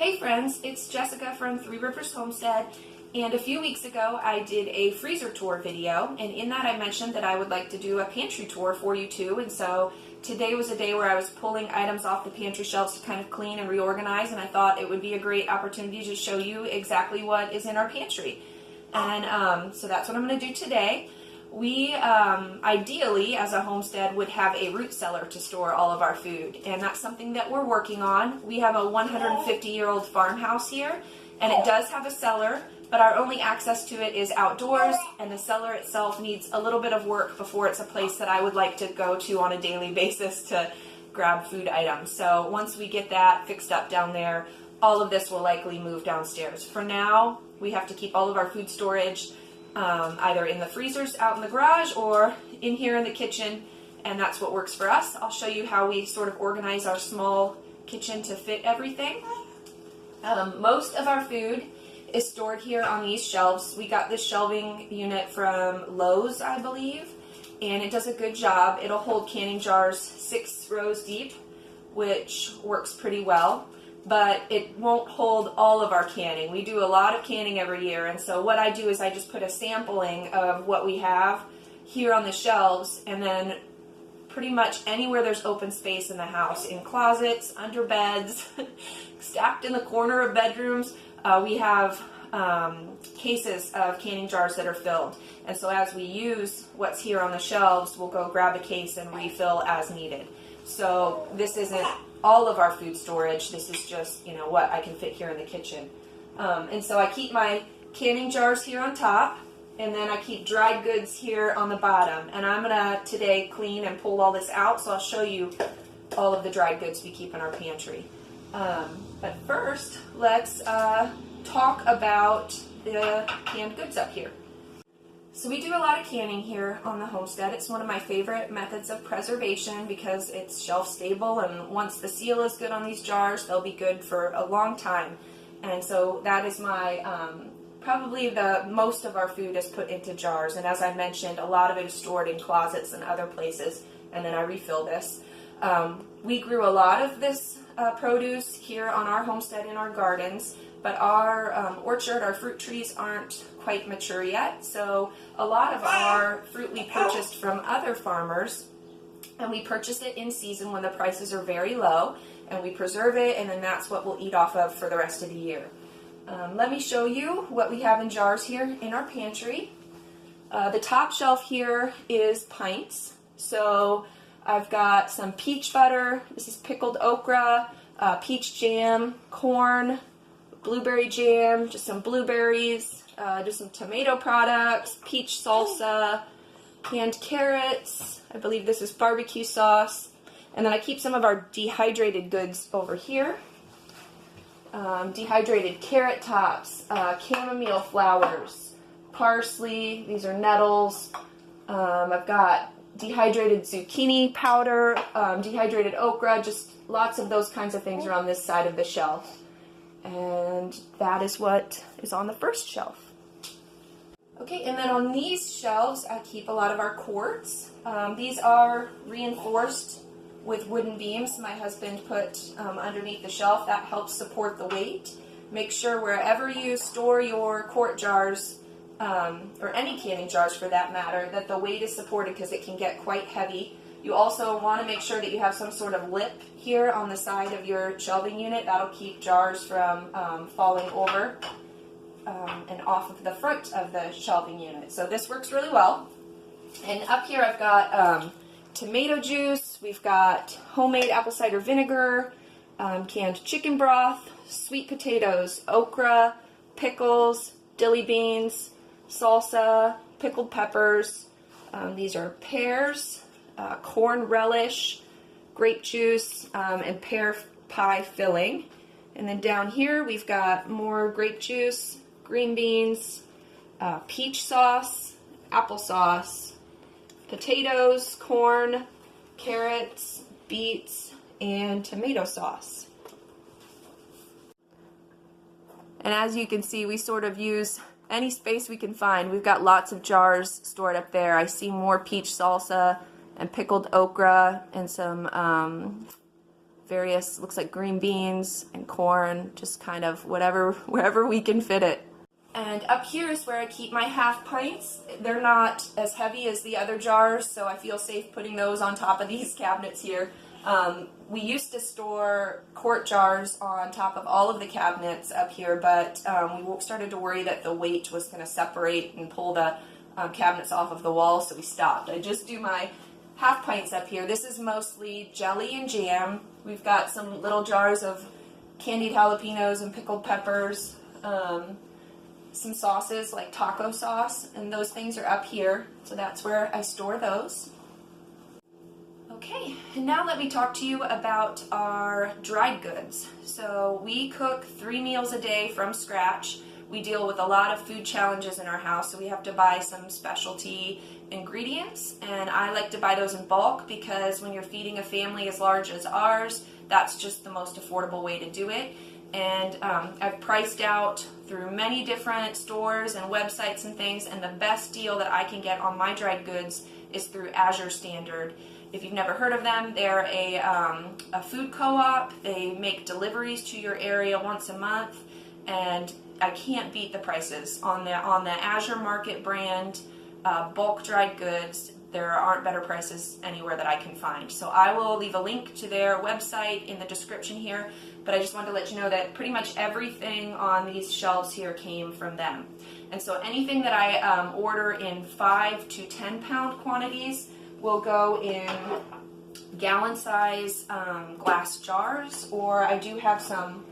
Hey friends, it's Jessica from Three Rivers Homestead, and a few weeks ago I did a freezer tour video, and in that I mentioned that I would like to do a pantry tour for you too, and so today was a day where I was pulling items off the pantry shelves to kind of clean and reorganize, and I thought it would be a great opportunity to show you exactly what is in our pantry. And so that's what I'm going to do today. We ideally, as a homestead, would have a root cellar to store all of our food, and that's something that we're working on. We have a 150-year-old farmhouse here, and it does have a cellar, but our only access to it is outdoors, and the cellar itself needs a little bit of work before it's a place that I would like to go to on a daily basis to grab food items. So once we get that fixed up down there, all of this will likely move downstairs. For now, we have to keep all of our food storage either in the freezers out in the garage or in here in the kitchen, and that's what works for us. I'll show you how we sort of organize our small kitchen to fit everything. Most of our food is stored here on these shelves. We got this shelving unit from Lowe's, I believe, and it does a good job. It'll hold canning jars 6 rows deep, which works pretty well. But it won't hold all of our canning. We do a lot of canning every year, and so what I do is I just put a sampling of what we have here on the shelves, and then pretty much anywhere there's open space in the house, in closets, under beds, stacked in the corner of bedrooms, we have cases of canning jars that are filled. And so as we use what's here on the shelves, we'll go grab a case and refill as needed. So this isn't all of our food storage. This is just, what I can fit here in the kitchen. And so I keep my canning jars here on top, and then I keep dried goods here on the bottom. And I'm gonna today clean and pull all this out, so I'll show you all of the dried goods we keep in our pantry. But first, let's talk about the canned goods up here. So we do a lot of canning here on the homestead. It's one of my favorite methods of preservation because it's shelf stable, and once the seal is good on these jars, they'll be good for a long time. And so that is my, probably the most of our food is put into jars, and as I mentioned, a lot of it is stored in closets and other places, and then I refill this. We grew a lot of this produce here on our homestead in our gardens, but our orchard, our fruit trees aren't quite mature yet, so a lot of our fruit we purchased from other farmers, and we purchase it in season when the prices are very low, and we preserve it, and then that's what we'll eat off of for the rest of the year. Let me show you what we have in jars here in our pantry. The top shelf here is pints, so I've got some peach butter, this is pickled okra, peach jam, corn, blueberry jam, just some blueberries, just some tomato products, peach salsa, canned carrots, I believe this is barbecue sauce, and then I keep some of our dehydrated goods over here. Dehydrated carrot tops, chamomile flowers, parsley, these are nettles, I've got dehydrated zucchini powder, dehydrated okra, just lots of those kinds of things are on this side of the shelf. And that is what is on the first shelf. Okay, and then on these shelves, I keep a lot of our quarts. These are reinforced with wooden beams my husband put underneath the shelf. That helps support the weight. Make sure wherever you store your quart jars, or any canning jars for that matter, that the weight is supported because it can get quite heavy. You also want to make sure that you have some sort of lip here on the side of your shelving unit. That'll keep jars from falling over and off of the front of the shelving unit. So this works really well. And up here I've got tomato juice, we've got homemade apple cider vinegar, canned chicken broth, sweet potatoes, okra, pickles, dilly beans, salsa, pickled peppers. These are pears, corn relish, grape juice, and pear pie filling. And then down here we've got more grape juice, green beans, peach sauce, applesauce, potatoes, corn, carrots, beets, and tomato sauce. And as you can see, we sort of use any space we can find. We've got lots of jars stored up there. I see more peach salsa and pickled okra and some various, looks like green beans and corn, just kind of wherever we can fit it. And up here is where I keep my half pints. They're not as heavy as the other jars, so I feel safe putting those on top of these cabinets here. We used to store quart jars on top of all of the cabinets up here, but we started to worry that the weight was going to separate and pull the cabinets off of the wall, so we stopped. I just do my half pints up here. This is mostly jelly and jam. We've got some little jars of candied jalapenos and pickled peppers, some sauces like taco sauce, and those things are up here, so that's where I store those. Okay, and now let me talk to you about our dried goods. So we cook 3 meals a day from scratch. We deal with a lot of food challenges in our house, so we have to buy some specialty ingredients, and I like to buy those in bulk because when you're feeding a family as large as ours, that's just the most affordable way to do it. And I've priced out through many different stores and websites and things, and the best deal that I can get on my dried goods is through Azure Standard. If you've never heard of them, they're a food co-op. They make deliveries to your area once a month, and I can't beat the prices on the Azure Market brand bulk dried goods. There aren't better prices anywhere that I can find. So I will leave a link to their website in the description here, but I just wanted to let you know that pretty much everything on these shelves here came from them. And so anything that I order in 5 to 10 pound quantities will go in gallon size glass jars, or I do have some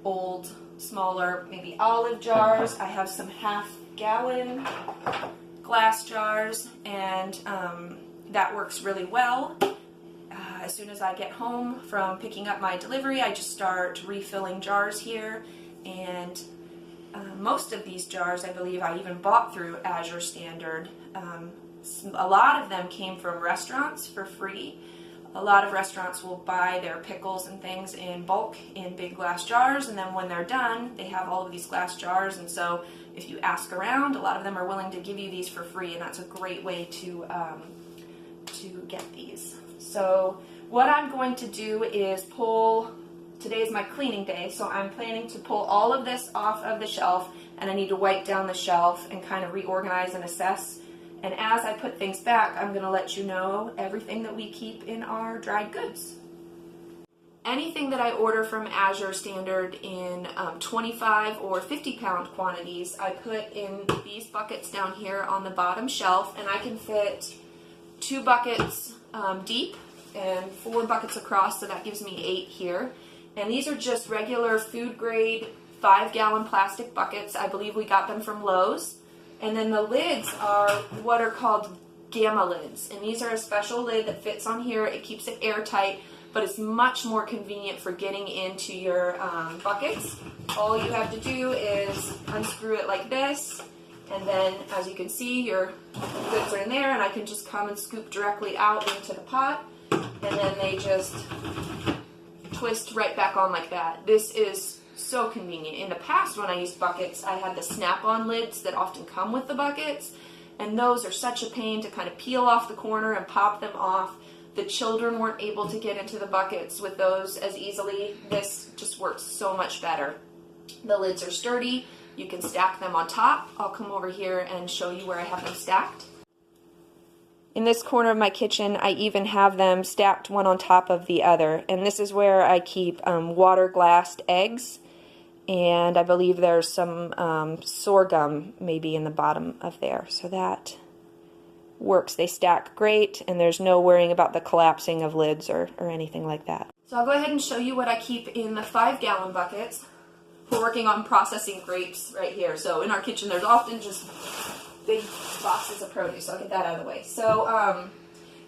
old, smaller, maybe olive jars. I have some half-gallon glass jars, and that works really well. As soon as I get home from picking up my delivery, I just start refilling jars here, and most of these jars, I believe I even bought through Azure Standard. A lot of them came from restaurants for free. A lot of restaurants will buy their pickles and things in bulk in big glass jars, and then when they're done, they have all of these glass jars, and so if you ask around, a lot of them are willing to give you these for free, and that's a great way to get these. So what I'm going to do is today is my cleaning day, so I'm planning to pull all of this off of the shelf, and I need to wipe down the shelf and kind of reorganize and assess. And as I put things back, I'm going to let you know everything that we keep in our dried goods. Anything that I order from Azure Standard in 25 or 50 pound quantities, I put in these buckets down here on the bottom shelf, and I can fit 2 buckets deep and 4 buckets across, so that gives me 8 here. And these are just regular food grade 5-gallon plastic buckets. I believe we got them from Lowe's. And then the lids are what are called gamma lids. And these are a special lid that fits on here. It keeps it airtight, but it's much more convenient for getting into your buckets. All you have to do is unscrew it like this, and then as you can see, your goods are in there, and I can just come and scoop directly out into the pot, and then they just twist right back on like that. This is so convenient. In the past, when I used buckets, I had the snap-on lids that often come with the buckets, and those are such a pain to kind of peel off the corner and pop them off. The children weren't able to get into the buckets with those as easily. This just works so much better. The lids are sturdy. You can stack them on top. I'll come over here and show you where I have them stacked. In this corner of my kitchen, I even have them stacked one on top of the other, and this is where I keep water glassed eggs, and I believe there's some sorghum maybe in the bottom of there, so that works. They stack great, and there's no worrying about the collapsing of lids or anything like that. So I'll go ahead and show you what I keep in the 5-gallon buckets. We're working on processing grapes right here, so in our kitchen there's often just big boxes of produce. I'll get that out of the way. So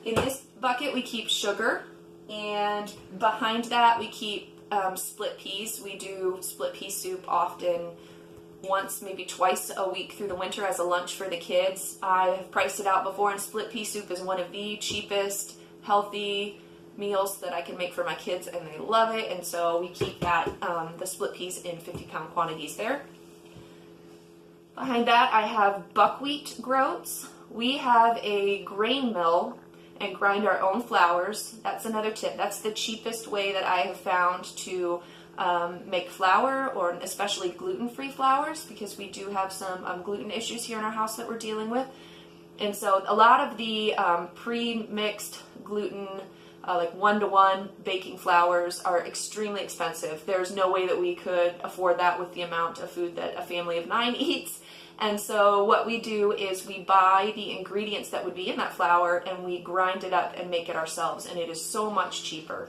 in this bucket we keep sugar, and behind that we keep split peas. We do split pea soup often, once, maybe twice a week through the winter as a lunch for the kids. I have priced it out before, and split pea soup is one of the cheapest, healthy meals that I can make for my kids, and they love it, and so we keep that, the split peas in 50-pound quantities there. Behind that I have buckwheat groats. We have a grain mill, and grind our own flours. That's another tip. That's the cheapest way that I have found to make flour, or especially gluten-free flours, because we do have some gluten issues here in our house that we're dealing with. And so a lot of the pre-mixed gluten, like 1-to-1 baking flours, are extremely expensive. There's no way that we could afford that with the amount of food that a family of 9 eats. And so what we do is we buy the ingredients that would be in that flour and we grind it up and make it ourselves. And it is so much cheaper.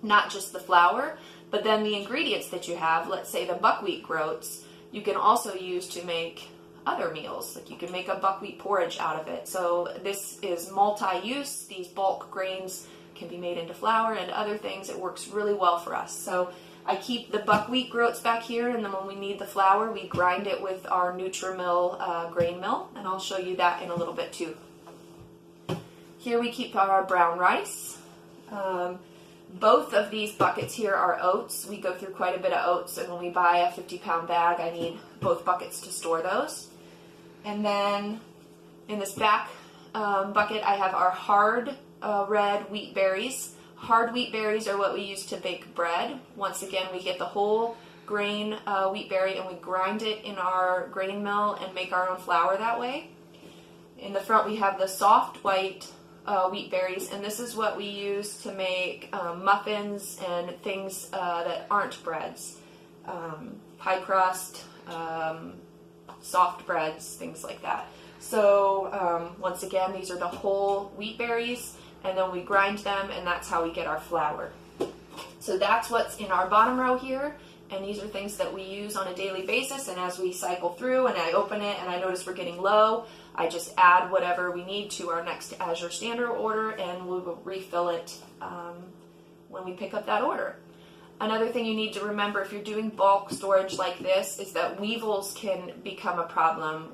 Not just the flour, but then the ingredients that you have, let's say the buckwheat groats, you can also use to make other meals. Like you can make a buckwheat porridge out of it. So this is multi-use. These bulk grains can be made into flour and other things. It works really well for us. So I keep the buckwheat groats back here, and then when we need the flour, we grind it with our Nutri-Mill grain mill, and I'll show you that in a little bit too. Here we keep our brown rice. Both of these buckets here are oats. We go through quite a bit of oats, and when we buy a 50-pound bag, I need both buckets to store those. And then in this back bucket, I have our hard red wheat berries. Hard wheat berries are what we use to bake bread. Once again, we get the whole grain wheat berry and we grind it in our grain mill and make our own flour that way. In the front, we have the soft white wheat berries, and this is what we use to make muffins and things that aren't breads. Pie crust, soft breads, things like that. So once again, these are the whole wheat berries, and then we grind them, and that's how we get our flour. So that's what's in our bottom row here, and these are things that we use on a daily basis, and as we cycle through and I open it and I notice we're getting low, I just add whatever we need to our next Azure Standard order, and we will refill it when we pick up that order. Another thing you need to remember if you're doing bulk storage like this is that weevils can become a problem.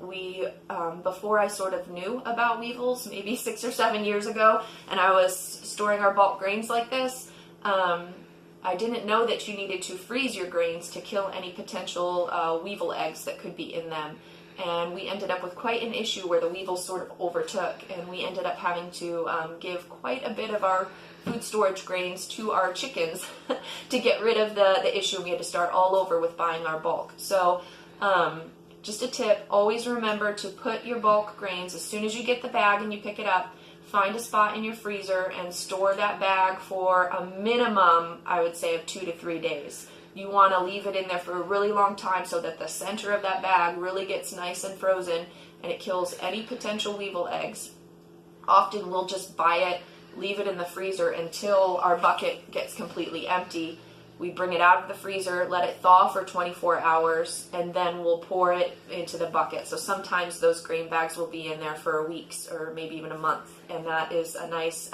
Before I sort of knew about weevils, maybe 6 or 7 years ago, and I was storing our bulk grains like this, I didn't know that you needed to freeze your grains to kill any potential weevil eggs that could be in them. And we ended up with quite an issue where the weevils sort of overtook, and we ended up having to give quite a bit of our food storage grains to our chickens to get rid of the issue. We had to start all over with buying our bulk. So just a tip, always remember to put your bulk grains, as soon as you get the bag and you pick it up, find a spot in your freezer and store that bag for a minimum, I would say, of 2 to 3 days. You want to leave it in there for a really long time so that the center of that bag really gets nice and frozen and it kills any potential weevil eggs. Often we'll just buy it, leave it in the freezer until our bucket gets completely empty. We bring it out of the freezer, let it thaw for 24 hours, and then we'll pour it into the bucket. So sometimes those grain bags will be in there for weeks or maybe even a month, and that is a nice,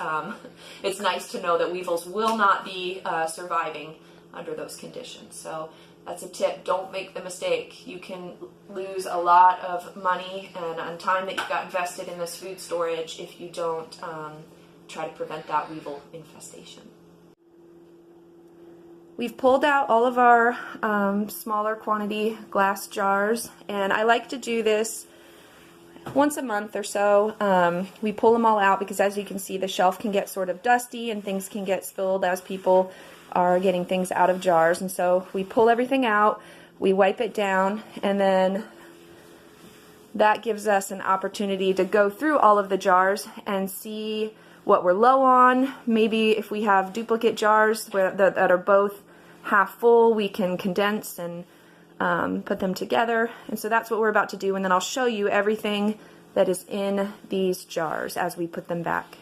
it's nice to know that weevils will not be surviving under those conditions. So that's a tip. Don't make the mistake. You can lose a lot of money and time that you've got invested in this food storage if you don't try to prevent that weevil infestation. We've pulled out all of our smaller quantity glass jars, and I like to do this once a month or so. We pull them all out because, as you can see, the shelf can get sort of dusty and things can get spilled as people are getting things out of jars. And so we pull everything out, we wipe it down, and then that gives us an opportunity to go through all of the jars and see what we're low on. Maybe if we have duplicate jars that are both half full, we can condense and put them together. And so that's what we're about to do, and then I'll show you everything that is in these jars as we put them back.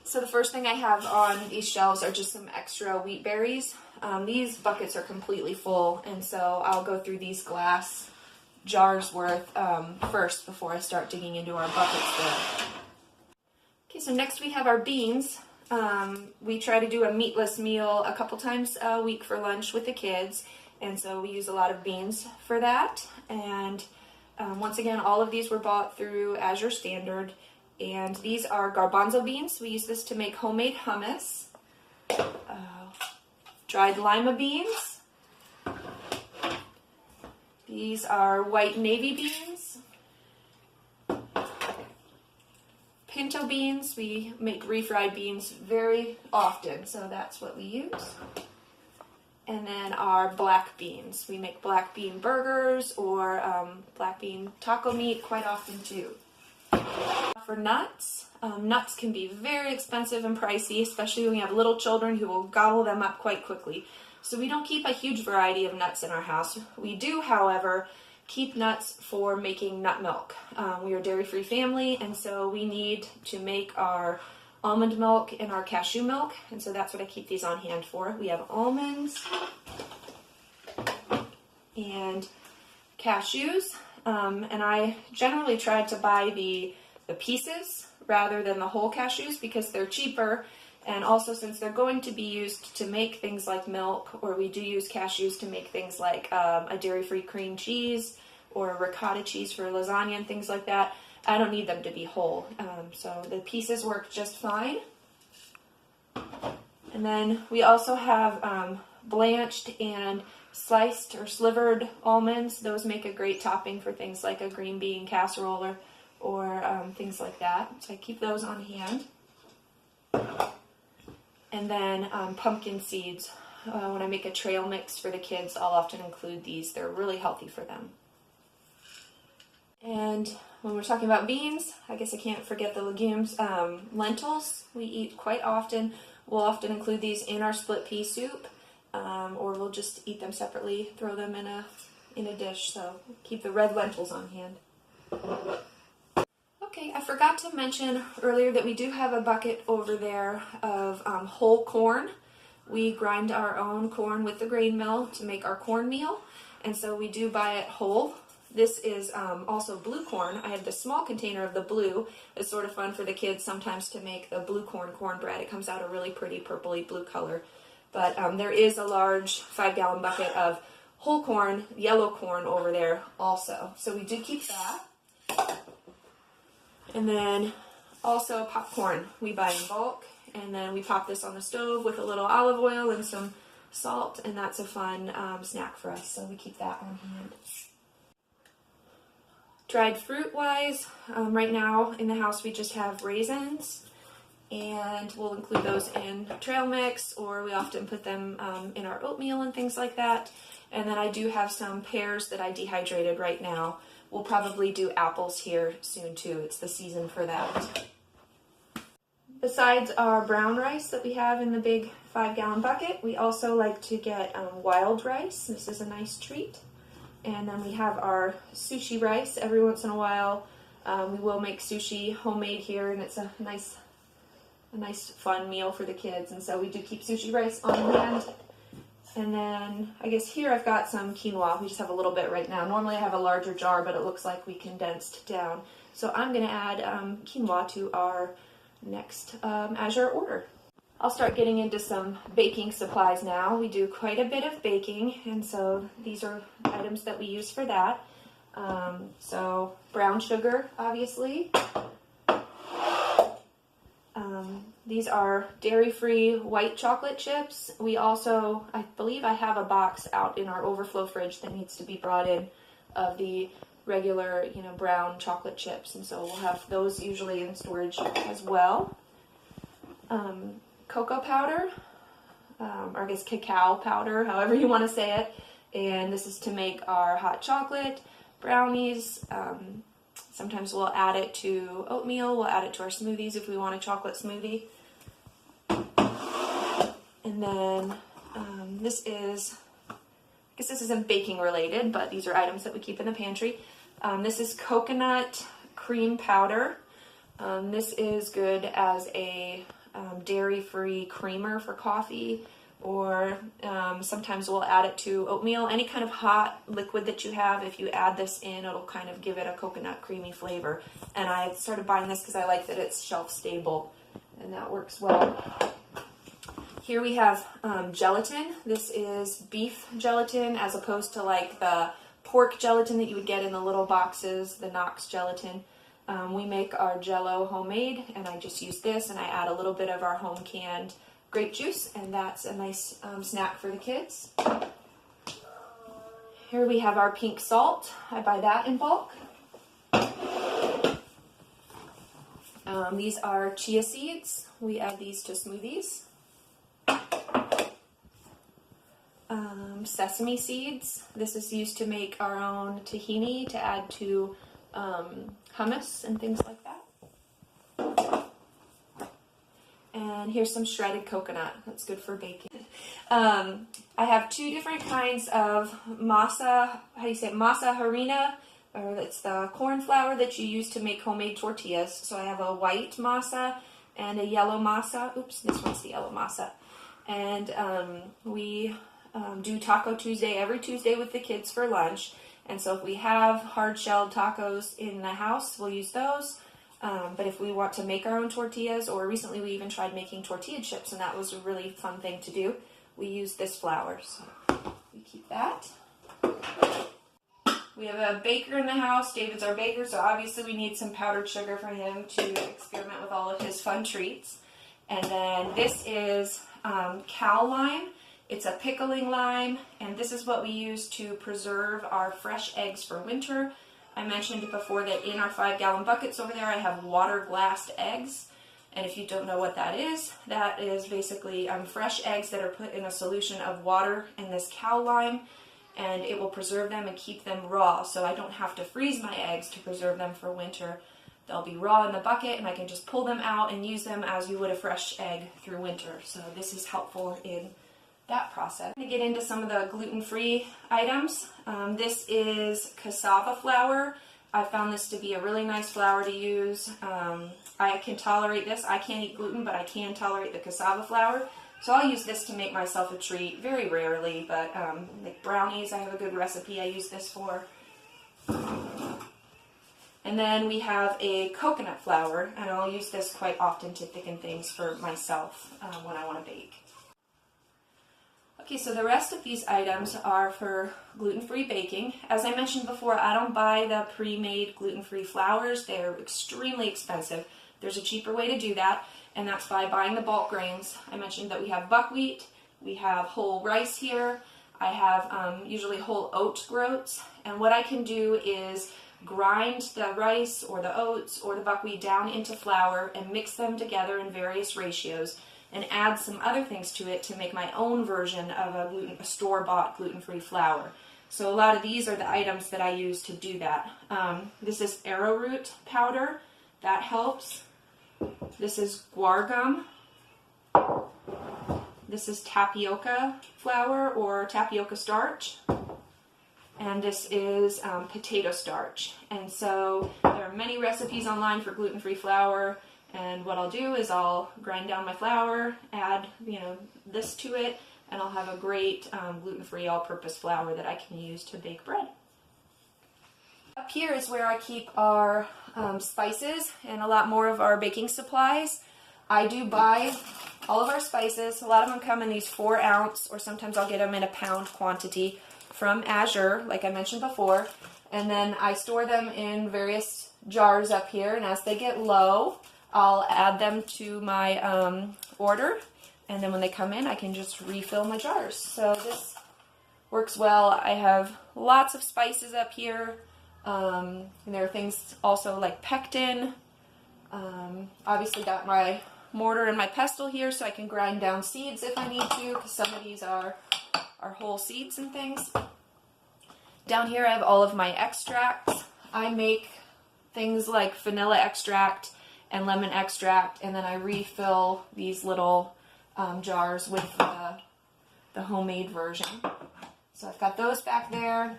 So the first thing I have on these shelves are just some extra wheat berries. These buckets are completely full, and so I'll go through these glass jars worth first before I start digging into our buckets there. Okay, so next we have our beans. We try to do a meatless meal a couple times a week for lunch with the kids, and so we use a lot of beans for that. And once again, all of these were bought through Azure Standard. And these are garbanzo beans. We use this to make homemade hummus. Dried lima beans. These are white navy beans. Pinto pinto beans. We make refried beans very often, so that's what we use. And then our black beans. We make black bean burgers or black bean taco meat quite often too. For nuts, nuts can be very expensive and pricey, especially when you have little children who will gobble them up quite quickly. So we don't keep a huge variety of nuts in our house. We do, however, keep nuts for making nut milk. We are a dairy-free family, and so we need to make our almond milk and our cashew milk, and so that's what I keep these on hand for. We have almonds and cashews, and I generally try to buy the pieces rather than the whole cashews because they're cheaper, and also since they're going to be used to make things like milk, or we do use cashews to make things like a dairy-free cream cheese or ricotta cheese for lasagna and things like that, I don't need them to be whole. So the pieces work just fine. And then we also have blanched and sliced or slivered almonds. Those make a great topping for things like a green bean casserole or things like that. So I keep those on hand. And then pumpkin seeds. When I make a trail mix for the kids, I'll often include these. They're really healthy for them. And when we're talking about beans, I guess I can't forget the legumes. Lentils we eat quite often. We'll often include these in our split pea soup, or we'll just eat them separately, throw them in a dish. So keep the red lentils on hand. Okay, I forgot to mention earlier that we do have a bucket over there of whole corn. We grind our own corn with the grain mill to make our cornmeal, and so we do buy it whole. This is also blue corn. I have the small container of the blue. It's sort of fun for the kids sometimes to make the blue cornbread. It comes out a really pretty purpley blue color. But there is a large 5-gallon bucket of whole corn, yellow corn over there also. So we do keep that. And then also popcorn we buy in bulk. And then we pop this on the stove with a little olive oil and some salt. And that's a fun snack for us. So we keep that on hand. Dried fruit-wise, right now in the house we just have raisins, and we'll include those in trail mix, or we often put them in our oatmeal and things like that. And then I do have some pears that I dehydrated right now. We'll probably do apples here soon too. It's the season for that. Besides our brown rice that we have in the big 5-gallon bucket, we also like to get wild rice. This is a nice treat. And then we have our sushi rice. Every once in a while, we will make sushi homemade here, and it's a nice fun meal for the kids. And so we do keep sushi rice on hand. And then I guess here I've got some quinoa. We just have a little bit right now. Normally I have a larger jar, but it looks like we condensed down. So I'm going to add quinoa to our next Azure order. I'll start getting into some baking supplies now. We do quite a bit of baking, and so these are items that we use for that. So brown sugar, obviously. These are dairy-free white chocolate chips. We also, I believe I have a box out in our overflow fridge that needs to be brought in of the regular, brown chocolate chips, and so we'll have those usually in storage as well. Cocoa powder, or I guess cacao powder, however you want to say it, and this is to make our hot chocolate, brownies. Sometimes we'll add it to oatmeal, we'll add it to our smoothies if we want a chocolate smoothie. And then this is, I guess this isn't baking related, but these are items that we keep in the pantry. This is coconut cream powder. This is good as a dairy-free creamer for coffee, or sometimes we'll add it to oatmeal. Any kind of hot liquid that you have, if you add this in, it'll kind of give it a coconut creamy flavor. And I started buying this because I like that it's shelf stable, and that works well. Here we have gelatin. This is beef gelatin as opposed to like the pork gelatin that you would get in the little boxes, the Knox gelatin. We make our Jell-O homemade, and I just use this, and I add a little bit of our home canned grape juice, and that's a nice snack for the kids. Here we have our pink salt. I buy that in bulk. These are chia seeds. We add these to smoothies. Sesame seeds. This is used to make our own tahini to add to hummus and things like that. And here's some shredded coconut. That's good for baking. I have two different kinds of masa. How do you say it? Masa harina, or it's the corn flour that you use to make homemade tortillas. So I have a white masa and a yellow masa. Oops, this one's the yellow masa. And we do Taco Tuesday every Tuesday with the kids for lunch. And so if we have hard-shelled tacos in the house, we'll use those. But if we want to make our own tortillas, or recently we even tried making tortilla chips, and that was a really fun thing to do, we use this flour. So we keep that. We have a baker in the house. David's our baker, so obviously we need some powdered sugar for him to experiment with all of his fun treats. And then this is cal lime. It's a pickling lime, and this is what we use to preserve our fresh eggs for winter. I mentioned before that in our 5-gallon buckets over there I have water glassed eggs, and if you don't know what that is basically fresh eggs that are put in a solution of water and this cal lime, and it will preserve them and keep them raw, so I don't have to freeze my eggs to preserve them for winter. They'll be raw in the bucket, and I can just pull them out and use them as you would a fresh egg through winter. So this is helpful in that process. I'm going to get into some of the gluten-free items. This is cassava flour. I found this to be a really nice flour to use. I can tolerate this. I can't eat gluten, but I can tolerate the cassava flour. So I'll use this to make myself a treat, very rarely, but like brownies, I have a good recipe I use this for. And then we have a coconut flour, and I'll use this quite often to thicken things for myself when I want to bake. Okay, so the rest of these items are for gluten-free baking. As I mentioned before, I don't buy the pre-made gluten-free flours. They're extremely expensive. There's a cheaper way to do that, and that's by buying the bulk grains. I mentioned that we have buckwheat, we have whole rice here, I have usually whole oat groats, and what I can do is grind the rice or the oats or the buckwheat down into flour and mix them together in various ratios, and add some other things to it to make my own version of a store-bought gluten-free flour. So a lot of these are the items that I use to do that. This is arrowroot powder. That helps. This is guar gum. This is tapioca flour or tapioca starch. And this is potato starch. And so there are many recipes online for gluten-free flour. And what I'll do is I'll grind down my flour, add this to it, and I'll have a great gluten-free all-purpose flour that I can use to bake bread. Up here is where I keep our spices and a lot more of our baking supplies. I do buy all of our spices. A lot of them come in these 4-ounce, or sometimes I'll get them in a pound quantity from Azure, like I mentioned before. And then I store them in various jars up here, and as they get low, I'll add them to my order, and then when they come in, I can just refill my jars. So this works well. I have lots of spices up here, and there are things also like pectin. Obviously got my mortar and my pestle here, so I can grind down seeds if I need to, because some of these are whole seeds and things. Down here I have all of my extracts. I make things like vanilla extract and lemon extract, and then I refill these little jars with the homemade version. So I've got those back there.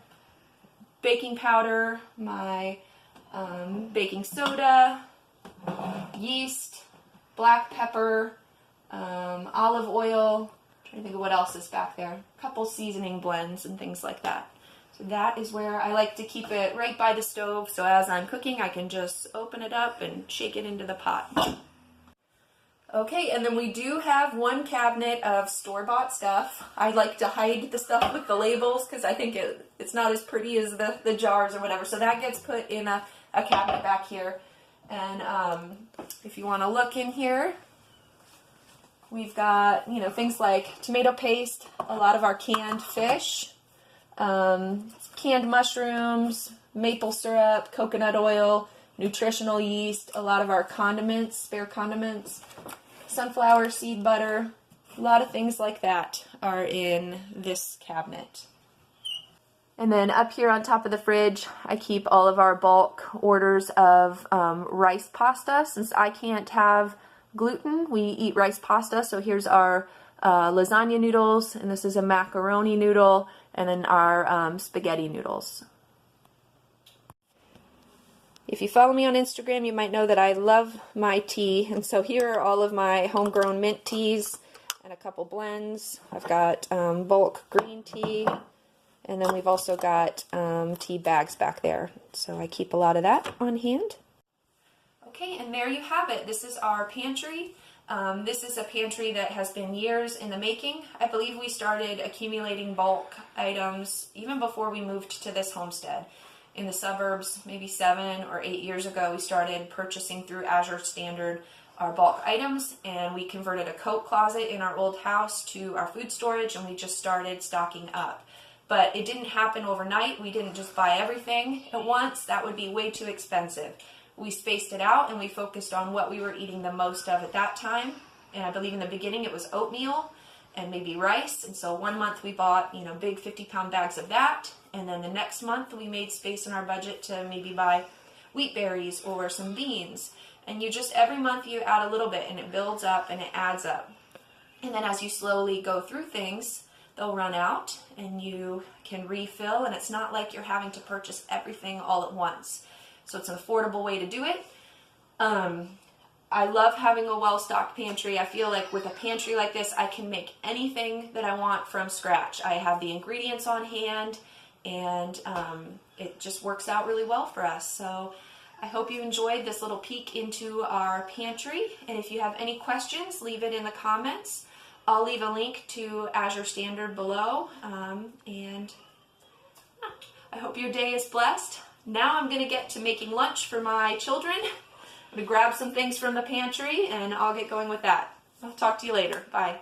Baking powder, my baking soda, yeast, black pepper, olive oil. I'm trying to think of what else is back there. A couple seasoning blends and things like that. So that is where I like to keep it right by the stove, so as I'm cooking I can just open it up and shake it into the pot. Okay, and then we do have one cabinet of store-bought stuff. I like to hide the stuff with the labels because I think it's not as pretty as the jars or whatever. So that gets put in a cabinet back here. And if you want to look in here, we've got things like tomato paste, a lot of our canned fish, canned mushrooms, maple syrup, coconut oil, nutritional yeast, a lot of our condiments, spare condiments, sunflower seed butter, a lot of things like that are in this cabinet. And then up here on top of the fridge, I keep all of our bulk orders of rice pasta. Since I can't have gluten, we eat rice pasta. So here's our lasagna noodles, and this is a macaroni noodle, and then our spaghetti noodles. If you follow me on Instagram, you might know that I love my tea, and so here are all of my homegrown mint teas and a couple blends. I've got bulk green tea, and then we've also got tea bags back there, so I keep a lot of that on hand. Okay, and there you have it. This is our pantry. This is a pantry that has been years in the making. I believe we started accumulating bulk items even before we moved to this homestead. In the suburbs, maybe 7 or 8 years ago, we started purchasing through Azure Standard our bulk items, and we converted a coat closet in our old house to our food storage, and we just started stocking up. But it didn't happen overnight. We didn't just buy everything at once. That would be way too expensive. We spaced it out, and we focused on what we were eating the most of at that time. And I believe in the beginning it was oatmeal and maybe rice. And so one month we bought, big 50-pound bags of that. And then the next month we made space in our budget to maybe buy wheat berries or some beans. And every month you add a little bit, and it builds up and it adds up. And then as you slowly go through things, they'll run out and you can refill, and it's not like you're having to purchase everything all at once. So it's an affordable way to do it. I love having a well-stocked pantry. I feel like with a pantry like this, I can make anything that I want from scratch. I have the ingredients on hand, and it just works out really well for us. So I hope you enjoyed this little peek into our pantry, and if you have any questions, leave it in the comments. I'll leave a link to Azure Standard below, and I hope your day is blessed. Now I'm going to get to making lunch for my children. I'm going to grab some things from the pantry, and I'll get going with that. I'll talk to you later. Bye.